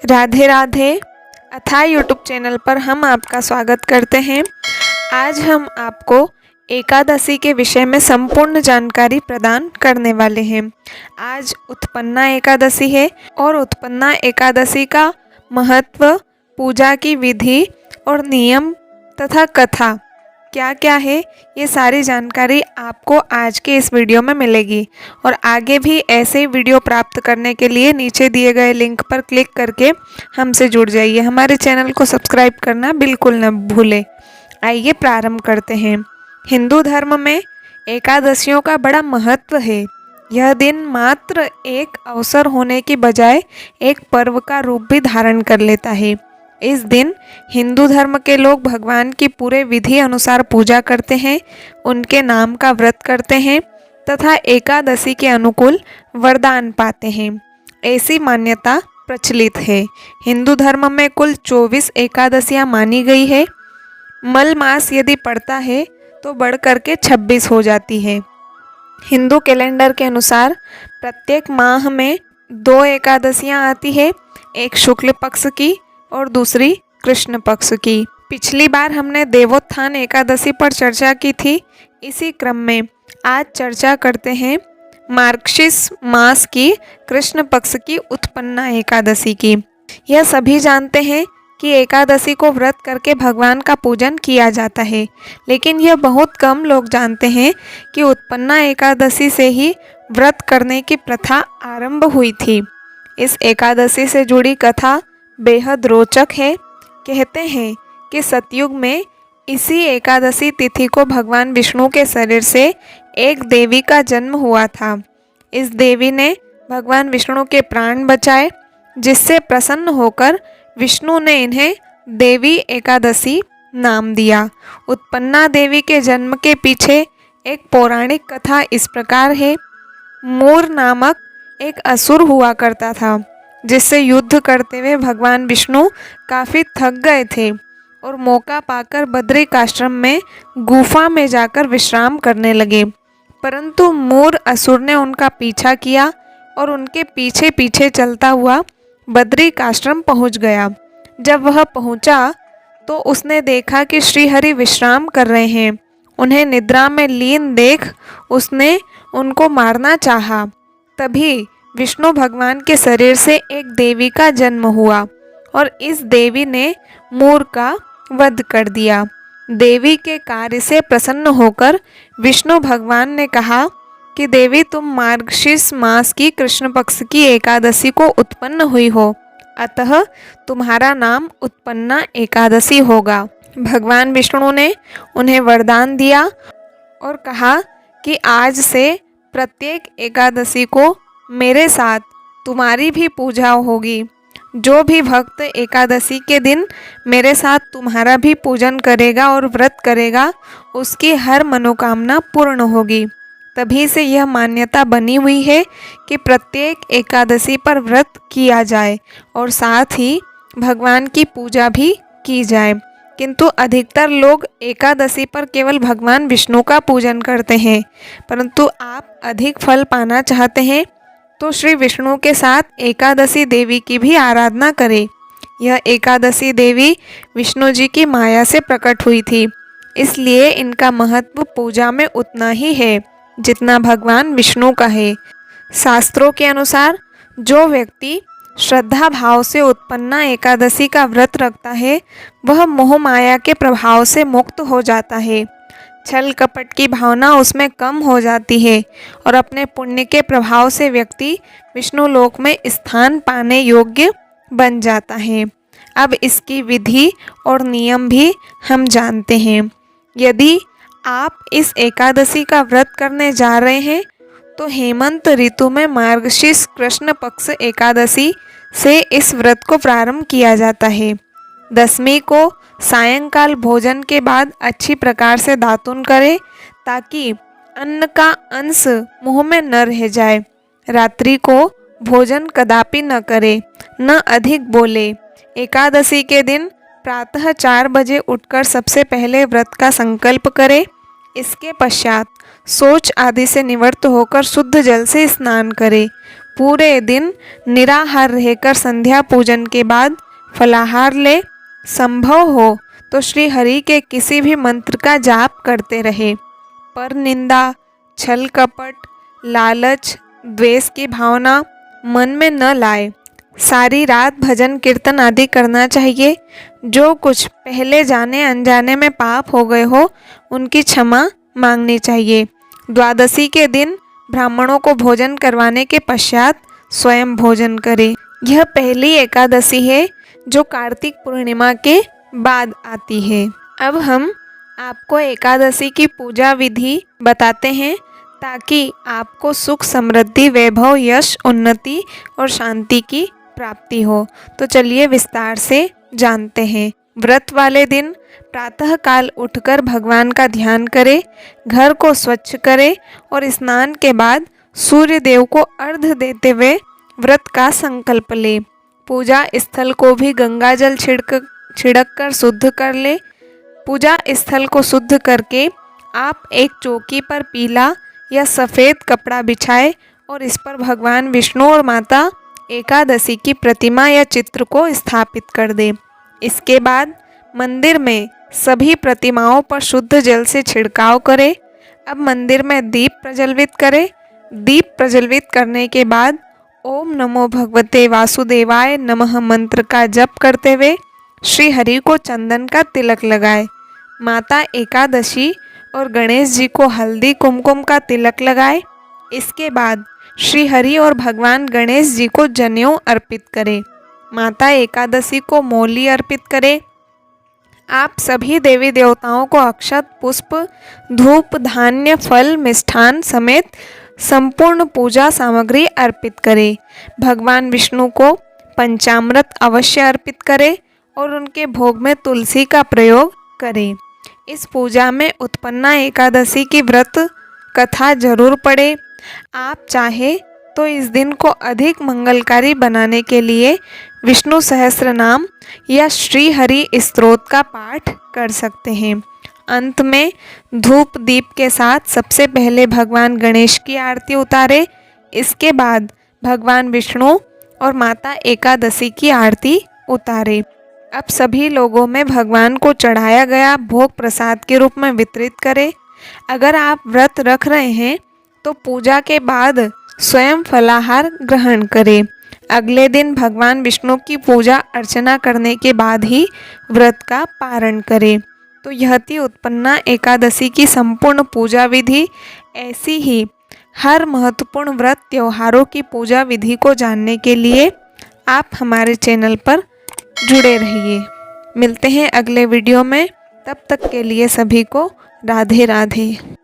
राधे राधे अथा YouTube channel पर हम आपका स्वागत करते हैं। आज हम आपको एकादशी के विषय में संपूर्ण जानकारी प्रदान करने वाले हैं। आज उत्पन्ना एकादशी है और उत्पन्ना एकादशी का महत्व, पूजा की विधि और नियम तथा कथा क्या क्या है, ये सारी जानकारी आपको आज के इस वीडियो में मिलेगी। और आगे भी ऐसे ही वीडियो प्राप्त करने के लिए नीचे दिए गए लिंक पर क्लिक करके हमसे जुड़ जाइए। हमारे चैनल को सब्सक्राइब करना बिल्कुल न भूलें। आइए प्रारंभ करते हैं। हिंदू धर्म में एकादशियों का बड़ा महत्व है। यह दिन मात्र एक अवसर होने की बजाय एक पर्व का रूप भी धारण कर लेता है। इस दिन हिंदू धर्म के लोग भगवान की पूरे विधि अनुसार पूजा करते हैं, उनके नाम का व्रत करते हैं तथा एकादशी के अनुकूल वरदान पाते हैं। ऐसी मान्यता प्रचलित है। हिंदू धर्म में कुल 24 एकादशियां मानी गई है। मल मास यदि पड़ता है तो बढ़ करके 26 हो जाती है। हिंदू कैलेंडर के अनुसार प्रत्येक माह में 2 एकादशियां आती है, एक शुक्ल पक्ष की और दूसरी कृष्ण पक्ष की। पिछली बार हमने देवोत्थान एकादशी पर चर्चा की थी। इसी क्रम में आज चर्चा करते हैं मार्गशीर्ष मास की कृष्ण पक्ष की उत्पन्ना एकादशी की। यह सभी जानते हैं कि एकादशी को व्रत करके भगवान का पूजन किया जाता है, लेकिन यह बहुत कम लोग जानते हैं कि उत्पन्ना एकादशी से ही व्रत करने की प्रथा आरंभ हुई थी। इस एकादशी से जुड़ी कथा बेहद रोचक है। कहते हैं कि सतयुग में इसी एकादशी तिथि को भगवान विष्णु के शरीर से एक देवी का जन्म हुआ था। इस देवी ने भगवान विष्णु के प्राण बचाए, जिससे प्रसन्न होकर विष्णु ने इन्हें देवी एकादशी नाम दिया। उत्पन्ना देवी के जन्म के पीछे एक पौराणिक कथा इस प्रकार है। मूर नामक एक असुर हुआ करता था, जिससे युद्ध करते हुए भगवान विष्णु काफ़ी थक गए थे और मौका पाकर बद्रिकाश्रम में गुफा में जाकर विश्राम करने लगे। परंतु मूर असुर ने उनका पीछा किया और उनके पीछे पीछे चलता हुआ बद्रिकाश्रम पहुंच गया। जब वह पहुंचा तो उसने देखा कि श्रीहरि विश्राम कर रहे हैं। उन्हें निद्रा में लीन देख उसने उनको मारना चाहा। तभी विष्णु भगवान के शरीर से एक देवी का जन्म हुआ और इस देवी ने मूर का वध कर दिया। देवी के कार्य से प्रसन्न होकर विष्णु भगवान ने कहा कि देवी, तुम मार्गशीर्ष मास की कृष्ण पक्ष की एकादशी को उत्पन्न हुई हो, अतः तुम्हारा नाम उत्पन्ना एकादशी होगा। भगवान विष्णु ने उन्हें वरदान दिया और कहा कि आज से प्रत्येक एकादशी को मेरे साथ तुम्हारी भी पूजा होगी। जो भी भक्त एकादशी के दिन मेरे साथ तुम्हारा भी पूजन करेगा और व्रत करेगा, उसकी हर मनोकामना पूर्ण होगी। तभी से यह मान्यता बनी हुई है कि प्रत्येक एकादशी पर व्रत किया जाए और साथ ही भगवान की पूजा भी की जाए। किंतु अधिकतर लोग एकादशी पर केवल भगवान विष्णु का पूजन करते हैं। परंतु आप अधिक फल पाना चाहते हैं तो श्री विष्णु के साथ एकादशी देवी की भी आराधना करें। यह एकादशी देवी विष्णु जी की माया से प्रकट हुई थी, इसलिए इनका महत्व पूजा में उतना ही है जितना भगवान विष्णु का है। शास्त्रों के अनुसार जो व्यक्ति श्रद्धा भाव से उत्पन्ना एकादशी का व्रत रखता है, वह मोह माया के प्रभाव से मुक्त हो जाता है। छल कपट की भावना उसमें कम हो जाती है और अपने पुण्य के प्रभाव से व्यक्ति विष्णु लोक में स्थान पाने योग्य बन जाता है। अब इसकी विधि और नियम भी हम जानते हैं। यदि आप इस एकादशी का व्रत करने जा रहे हैं तो हेमंत ऋतु में मार्गशीर्ष कृष्ण पक्ष एकादशी से इस व्रत को प्रारंभ किया जाता है। दशमी को सायंकाल भोजन के बाद अच्छी प्रकार से दातुन करें, ताकि अन्न का अंश मुंह में न रह जाए। रात्रि को भोजन कदापि न करें, न अधिक बोले। एकादशी के दिन प्रातः 4 बजे उठकर सबसे पहले व्रत का संकल्प करें। इसके पश्चात शौच आदि से निवृत्त होकर शुद्ध जल से स्नान करें। पूरे दिन निराहार रहकर संध्या पूजन के बाद फलाहार ले। संभव हो तो श्री हरि के किसी भी मंत्र का जाप करते रहे। पर निंदा, छल कपट, लालच, द्वेष की भावना मन में न लाए। सारी रात भजन कीर्तन आदि करना चाहिए। जो कुछ पहले जाने अनजाने में पाप हो गए हो उनकी क्षमा मांगनी चाहिए। द्वादशी के दिन ब्राह्मणों को भोजन करवाने के पश्चात स्वयं भोजन करें। यह पहली एकादशी है जो कार्तिक पूर्णिमा के बाद आती है। अब हम आपको एकादशी की पूजा विधि बताते हैं ताकि आपको सुख, समृद्धि, वैभव, यश, उन्नति और शांति की प्राप्ति हो। तो चलिए विस्तार से जानते हैं। व्रत वाले दिन प्रातः काल उठकर भगवान का ध्यान करें, घर को स्वच्छ करें और स्नान के बाद सूर्य देव को अर्घ्य देते हुए व्रत का संकल्प ले। पूजा स्थल को भी गंगा जल छिड़क कर शुद्ध कर ले। पूजा स्थल को शुद्ध करके आप एक चौकी पर पीला या सफ़ेद कपड़ा बिछाए और इस पर भगवान विष्णु और माता एकादशी की प्रतिमा या चित्र को स्थापित कर दे। इसके बाद मंदिर में सभी प्रतिमाओं पर शुद्ध जल से छिड़काव करें। अब मंदिर में दीप प्रज्वलित करें। दीप प्रज्वलित करने के बाद ओम नमो भगवते वासुदेवाय नमः मंत्र का जप करते हुए श्री हरि को चंदन का तिलक लगाए। माता एकादशी और गणेश जी को हल्दी कुमकुम का तिलक लगाए। इसके बाद श्री हरि और भगवान गणेश जी को जनेऊ अर्पित करें। माता एकादशी को मौली अर्पित करें। आप सभी देवी देवताओं को अक्षत, पुष्प, धूप, धान्य, फल, मिष्ठान समेत संपूर्ण पूजा सामग्री अर्पित करें। भगवान विष्णु को पंचामृत अवश्य अर्पित करें और उनके भोग में तुलसी का प्रयोग करें। इस पूजा में उत्पन्ना एकादशी की व्रत कथा जरूर पढ़ें। आप चाहे तो इस दिन को अधिक मंगलकारी बनाने के लिए विष्णु सहस्त्र नाम या श्री हरि स्तोत्र का पाठ कर सकते हैं। अंत में धूप दीप के साथ सबसे पहले भगवान गणेश की आरती उतारें। इसके बाद भगवान विष्णु और माता एकादशी की आरती उतारें। अब सभी लोगों में भगवान को चढ़ाया गया भोग प्रसाद के रूप में वितरित करें। अगर आप व्रत रख रहे हैं तो पूजा के बाद स्वयं फलाहार ग्रहण करें। अगले दिन भगवान विष्णु की पूजा अर्चना करने के बाद ही व्रत का पारण करें। तो यह थी उत्पन्ना एकादशी की संपूर्ण पूजा विधि। ऐसी ही हर महत्वपूर्ण व्रत त्योहारों की पूजा विधि को जानने के लिए आप हमारे चैनल पर जुड़े रहिए। मिलते हैं अगले वीडियो में। तब तक के लिए सभी को राधे राधे।